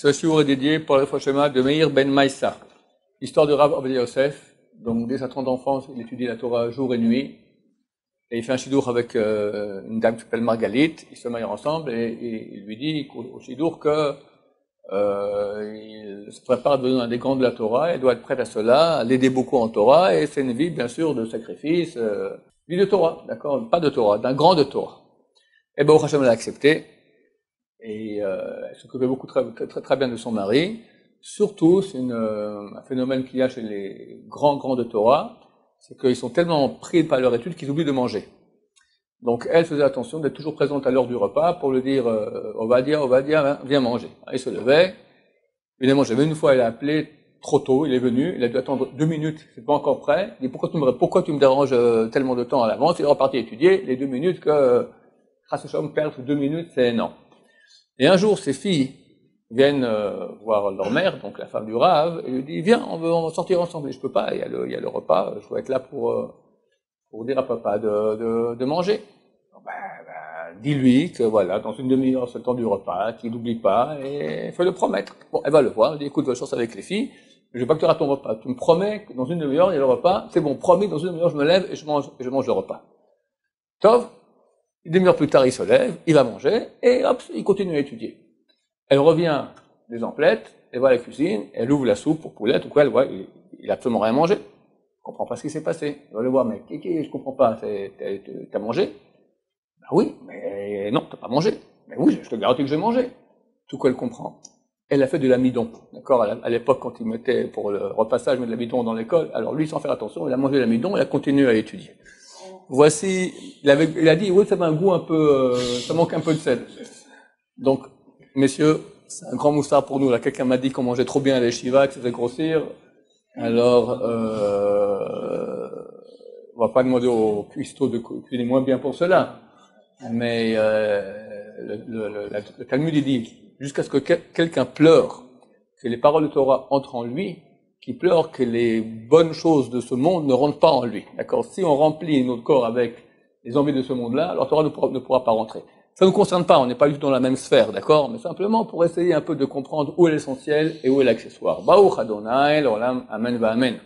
Ce shiur est dédié pour le Foshema de Meir Ben Maïssa. Histoire de Rav Ovadia Yosef. Donc, dès sa tendre enfance, il étudie la Torah jour et nuit. Et il fait un shidour avec une dame qui s'appelle Margalit. Ils se marient ensemble et il lui dit au shidour que il se prépare à devenir un des grands de la Torah. Elle doit être prête à cela, à l'aider beaucoup en Torah. Et c'est une vie, bien sûr, de sacrifice. Vie de Torah, d'accord? Pas de Torah, d'un grand de Torah. Et Baruch Hashem l'a accepté. Et elle s'occupait beaucoup très bien de son mari. Surtout, c'est un phénomène qu'il y a chez les grands de Torah, c'est qu'ils sont tellement pris par leur étude qu'ils oublient de manger. Donc elle faisait attention d'être toujours présente à l'heure du repas pour lui dire Ovadia, viens manger. Il se levait, il a mangé. Mais une fois, elle a appelé trop tôt, il est venu, il a dû attendre 2 minutes, c'est pas encore prêt. Il dit pourquoi tu me déranges tellement de temps à l'avance? Il est reparti étudier les 2 minutes que Chassidom perdre 2 minutes, c'est énorme. Et un jour, ses filles viennent voir leur mère, donc la femme du Rav, et lui dit viens, on va sortir ensemble. Et je peux pas, il y a le repas, je dois être là pour dire à papa de manger. Dis-lui que voilà, dans une demi-heure, c'est le temps du repas, qu'il n'oublie pas, et il faut le promettre. Bon, elle va le voir, elle dit écoute, bonne chance avec les filles, je veux pas que tu rates ton repas. Tu me promets que dans une demi-heure, il y a le repas, c'est bon, promis, dans une demi-heure, je me lève et je mange le repas. Tov, une demi-heure plus tard, il se lève, il va manger, et hop, il continue à étudier. Elle revient des emplettes, elle va à la cuisine, elle ouvre la soupe pour poulette, ou quoi, elle voit, il a absolument rien mangé. Je comprends pas ce qui s'est passé. Elle va le voir, mais je comprends pas, t'as mangé? Ben oui, mais non, t'as pas mangé. Mais oui, je te garantis que j'ai mangé. Tout quoi, elle comprend. Elle a fait de l'amidon, d'accord? À l'époque, quand il mettait, pour le repassage, il met de l'amidon dans l'école, alors lui, sans faire attention, il a mangé de l'amidon, il a continué à étudier. Voici, il a dit, oui, ça a un goût un peu, ça manque un peu de sel. Donc, messieurs, c'est un grand moussard pour nous. Là, quelqu'un m'a dit qu'on mangeait trop bien à l'eshiva, que ça faisait grossir. Alors, on va pas demander aux cuistots de cuisiner moins bien pour cela. Mais le Talmud il dit, jusqu'à ce que quelqu'un pleure, que les paroles de Torah entrent en lui, qu'il pleure que les bonnes choses de ce monde ne rentrent pas en lui. D'accord? Si on remplit notre corps avec les envies de ce monde-là, alors Torah ne pourra pas rentrer. Ça ne nous concerne pas, on n'est pas du tout dans la même sphère, d'accord? Mais simplement pour essayer un peu de comprendre où est l'essentiel et où est l'accessoire. Baruch Adonai, l'olam, amen va amen.